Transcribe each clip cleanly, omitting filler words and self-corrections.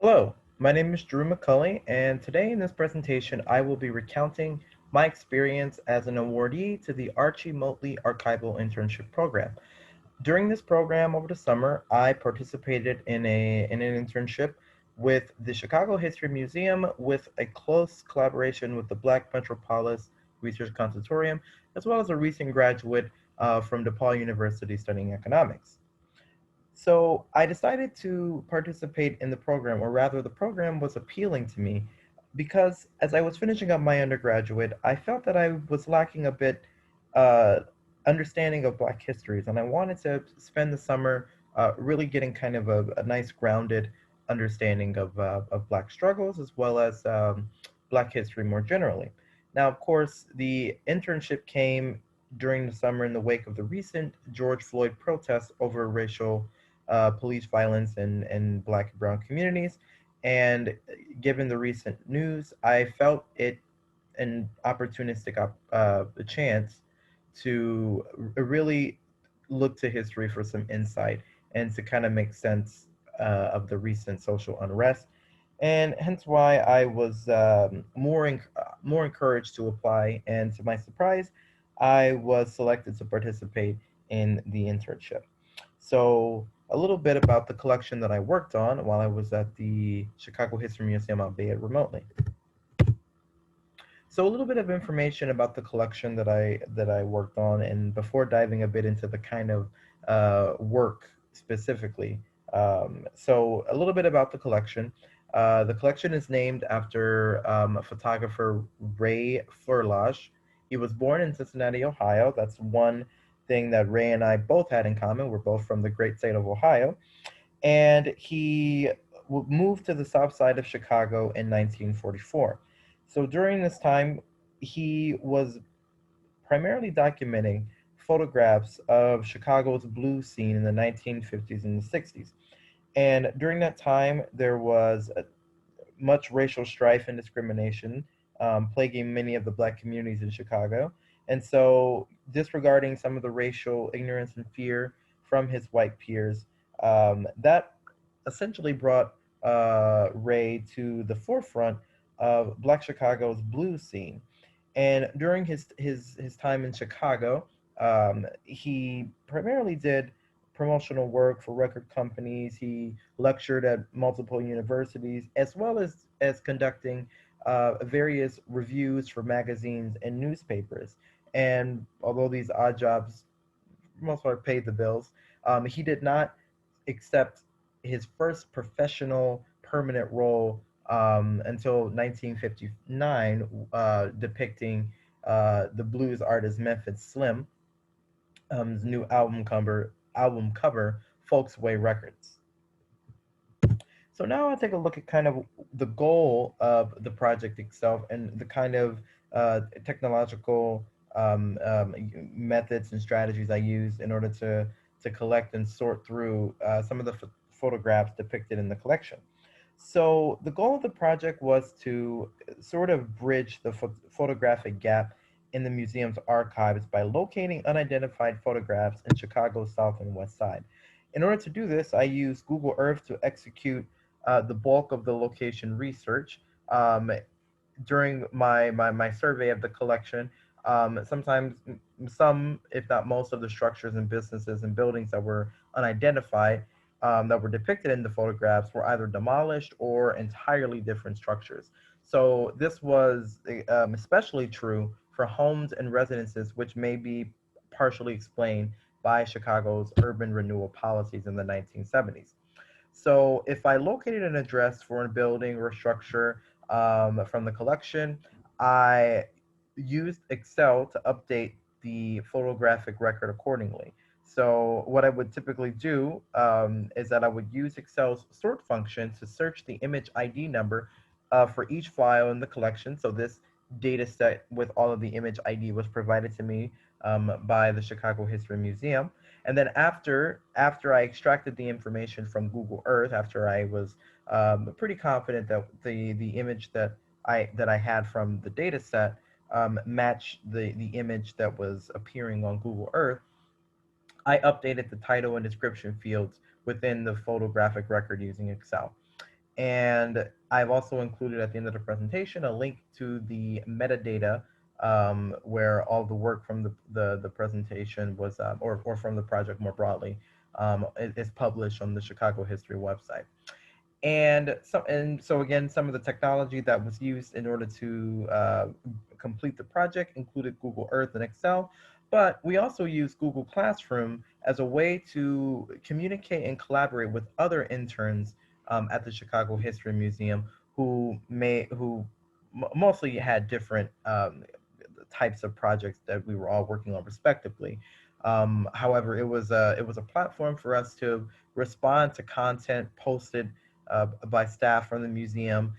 Hello, my name is Jahru McCulley, and today in this presentation, I will be recounting my experience as an awardee to the Archie Motley Archival Internship Program. During this program over the summer, I participated in an internship with the Chicago History Museum with a close collaboration with the Black Metropolis Research Consortium, as well as a recent graduate from DePaul University studying economics. So I decided to participate in the program, or rather, the program was appealing to me because as I was finishing up my undergraduate, I felt that I was lacking a bit uh, understanding of Black histories, and I wanted to spend the summer really getting kind of a nice grounded understanding of Black struggles as well as Black history more generally. Now, of course, the internship came during the summer in the wake of the recent George Floyd protests over racial police violence in Black and Brown communities. And given the recent news, I felt it an opportunistic chance to really look to history for some insight and to kind of make sense of the recent social unrest. And hence why I was more encouraged to apply. And to my surprise, I was selected to participate in the internship. So, a little bit about the collection that I worked on while I was at the Chicago History Museum, albeit remotely. So, a little bit of information about the collection that I worked on, and before diving a bit into the kind of work specifically. So, a little bit about the collection. The collection is named after photographer Ray Flerlage. He was born in Cincinnati, Ohio. That's one thing that Ray and I both had in common. We're both from the great state of Ohio. And he moved to the south side of Chicago in 1944. So during this time, he was primarily documenting photographs of Chicago's blues scene in the 1950s and the 60s. And during that time, there was much racial strife and discrimination plaguing many of the Black communities in Chicago. And so, disregarding some of the racial ignorance and fear from his white peers, that essentially brought Ray to the forefront of Black Chicago's blues scene. And during his time in Chicago, he primarily did promotional work for record companies. He lectured at multiple universities, as well as conducting various reviews for magazines and newspapers. And although these odd jobs, for the most part, paid the bills, he did not accept his first professional permanent role until 1959, depicting the blues artist Memphis Slim, his new album cover, Folks Way Records. So now I'll take a look at kind of the goal of the project itself and the kind of technological methods and strategies I used in order to collect and sort through some of the photographs depicted in the collection. So the goal of the project was to sort of bridge the photographic gap in the museum's archives by locating unidentified photographs in Chicago's south and west side. In order to do this, I used Google Earth to execute the bulk of the location research. During my survey of the collection, sometimes some, if not most, of the structures and businesses and buildings that were unidentified that were depicted in the photographs were either demolished or entirely different structures. So this was especially true for homes and residences, which may be partially explained by Chicago's urban renewal policies in the 1970s. So if I located an address for a building or structure from the collection, I used Excel to update the photographic record accordingly. So what I would typically do is that I would use Excel's sort function to search the image ID number for each file in the collection. So this data set with all of the image ID was provided to me by the Chicago History Museum. And then after I extracted the information from Google Earth, after I was pretty confident that the image that I had from the data set matched the image that was appearing on Google Earth, I updated the title and description fields within the photographic record using Excel. And I've also included at the end of the presentation a link to the metadata, where all the work from the presentation was, or from the project more broadly, is published on the Chicago History website. And so again, some of the technology that was used in order to complete the project included Google Earth and Excel, but we also used Google Classroom as a way to communicate and collaborate with other interns at the Chicago History Museum who mostly had different types of projects that we were all working on respectively. However, it was a platform for us to respond to content posted by staff from the museum,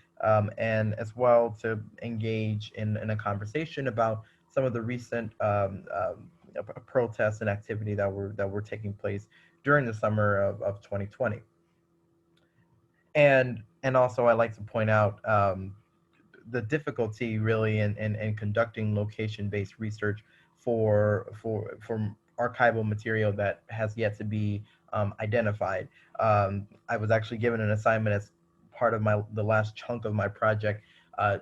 and as well to engage in a conversation about some of the recent protests and activity that were taking place during the summer of 2020. And also, I like to point out the difficulty really in conducting location-based research for archival material that has yet to be identified. I was actually given an assignment as part of the last chunk of my project, uh,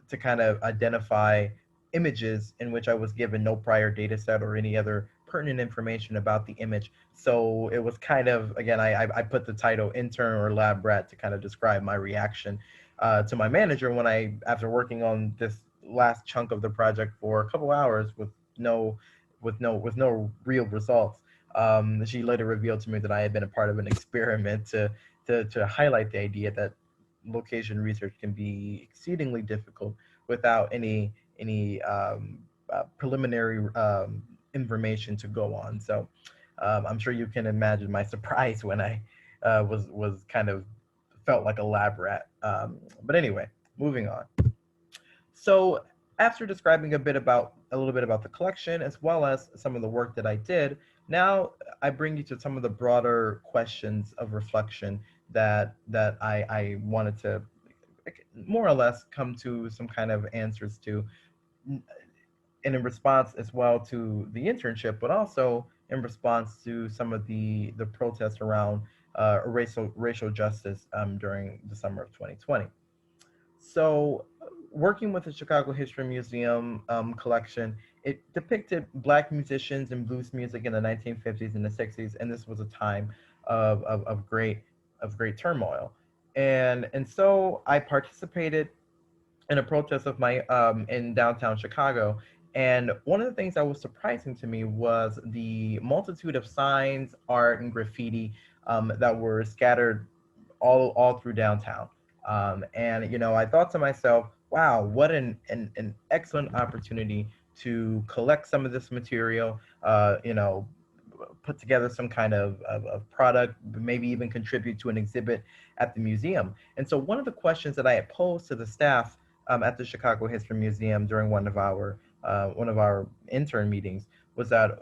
to kind of identify images in which I was given no prior data set or any other pertinent information about the image. So it was kind of, again, I put the title intern or lab rat to kind of describe my reaction to my manager when after working on this last chunk of the project for a couple hours no, with no real results. She later revealed to me that I had been a part of an experiment to highlight the idea that location research can be exceedingly difficult without any preliminary information to go on. So I'm sure you can imagine my surprise when I was kind of felt like a lab rat. But anyway, moving on. So after describing a little bit about the collection as well as some of the work that I did, now I bring you to some of the broader questions of reflection that I wanted to more or less come to some kind of answers to, and in response as well to the internship, but also in response to some of the protests around racial justice during the summer of 2020. So, working with the Chicago History Museum collection, it depicted Black musicians and blues music in the 1950s and the 60s, and this was a time of great turmoil. And so I participated in a protest of my in downtown Chicago. And one of the things that was surprising to me was the multitude of signs, art, and graffiti that were scattered all through downtown. And I thought to myself, wow, what an excellent opportunity to collect some of this material. Put together some kind of product, maybe even contribute to an exhibit at the museum. And so one of the questions that I had posed to the staff at the Chicago History Museum during one of our intern meetings was that,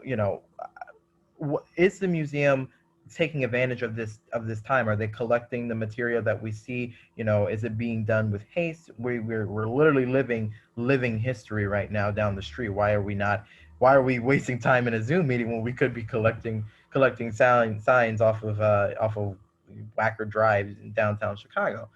is the museum taking advantage of this time? Are they collecting the material that we see? Is it being done with haste? We're literally living history right now down the street. Why are we wasting time in a Zoom meeting when we could be collecting signs off of Wacker Drive in downtown Chicago?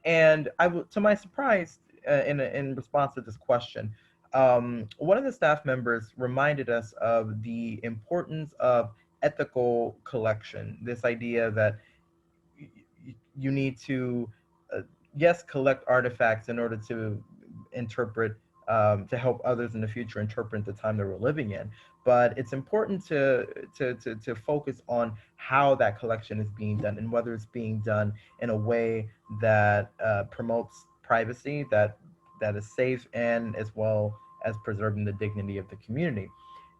And to my surprise, in response to this question, one of the staff members reminded us of the importance of ethical collection. This idea that you need to, uh, yes, collect artifacts in order to interpret, to help others in the future interpret the time that we're living in. But it's important to focus on how that collection is being done and whether it's being done in a way that promotes privacy, that is safe, and as well as preserving the dignity of the community.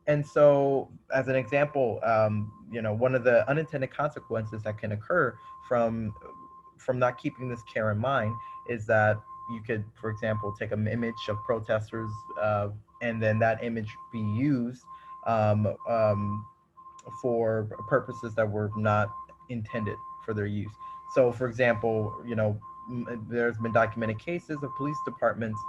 And so, as an example, one of the unintended consequences that can occur from from not keeping this care in mind is that you could, for example, take an image of protesters, and then that image be used um, um, for purposes that were not intended for their use. So, for example, there's been documented cases of police departments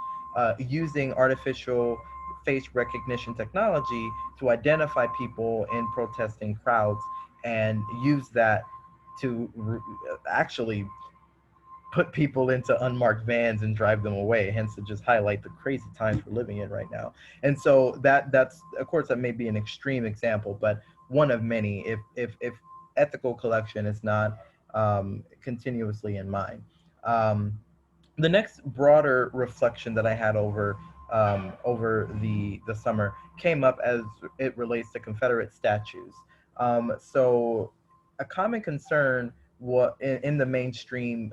using artificial face recognition technology to identify people in protesting crowds and use that to actually put people into unmarked vans and drive them away, hence to just highlight the crazy times we're living in right now. And so that's, of course, that may be an extreme example, but one of many, if ethical collection is not continuously in mind. um, the next broader reflection that I had over the summer came up as it relates to Confederate statues. So, a common concern in the mainstream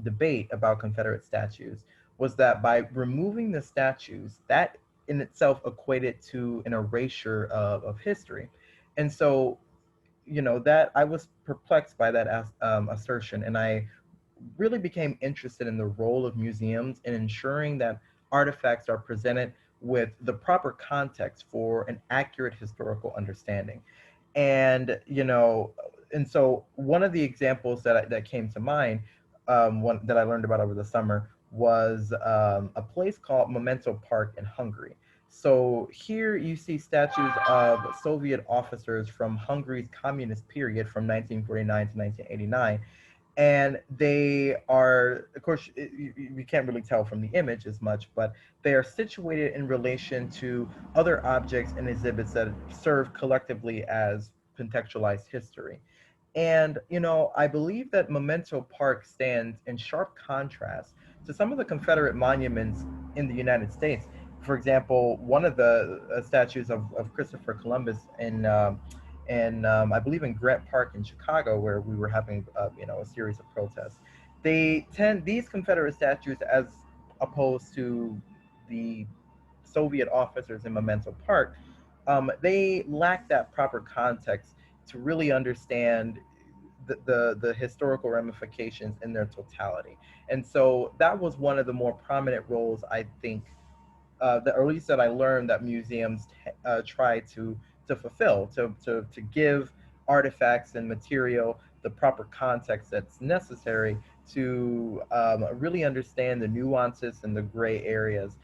debate about Confederate statues was that by removing the statues, that in itself equated to an erasure of history, and so that I was perplexed by that assertion, and I really became interested in the role of museums in ensuring that artifacts are presented with the proper context for an accurate historical understanding. And and so one of the examples that came to mind, one that I learned about over the summer, was a place called Memento Park in Hungary. So here you see statues of Soviet officers from Hungary's communist period from 1949 to 1989, and they are, of course, you can't really tell from the image as much, but they are situated in relation to other objects and exhibits that serve collectively as contextualized history. And I believe that Memento Park stands in sharp contrast to some of the Confederate monuments in the United States. For example, one of the statues of Christopher Columbus in I believe in Grant Park in Chicago, where we were having a series of protests. They tend these Confederate statues, as opposed to the Soviet officers in Memento Park, they lack that proper context to really understand the historical ramifications in their totality. And so that was one of the more prominent roles, I think, that, or at least that I learned, that museums try to fulfill, to give artifacts and material the proper context that's necessary to really understand the nuances and the gray areas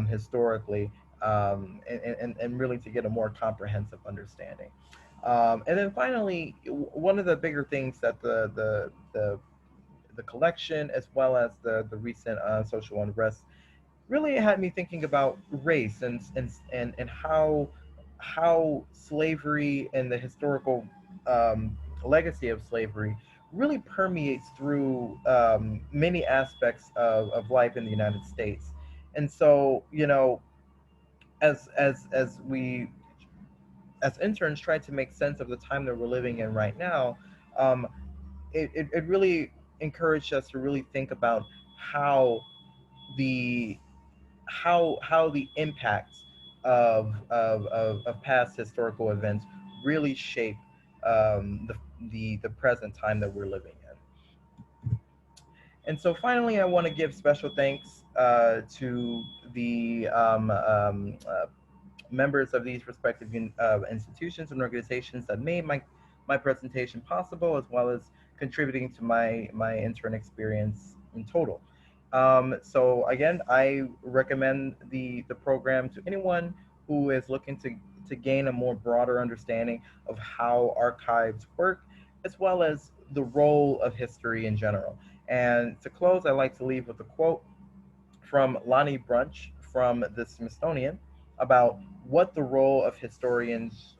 historically, and really to get a more comprehensive understanding. And then finally, one of the bigger things that the collection, as well as the recent social unrest, really had me thinking about race, and how slavery and the historical legacy of slavery really permeates through many aspects of life in the United States. And so, as we as interns try to make sense of the time that we're living in right now, um, it really encouraged us to really think about how the how the impacts of past historical events really shape the present time that we're living in. And so finally, I want to give special thanks to the members of these respective institutions and organizations that made my presentation possible, as well as contributing to my intern experience in total. So again, I recommend the program to anyone who is looking to gain a more broader understanding of how archives work, as well as the role of history in general. And to close, I like to leave with a quote from Lonnie Brunch from the Smithsonian about what the role of historians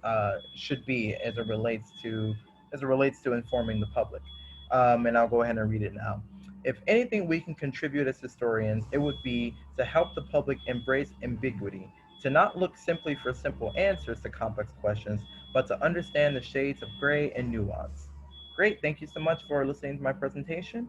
should be as it relates to informing the public. And I'll go ahead and read it now. If anything we can contribute as historians, it would be to help the public embrace ambiguity, to not look simply for simple answers to complex questions, but to understand the shades of gray and nuance. Great, thank you so much for listening to my presentation.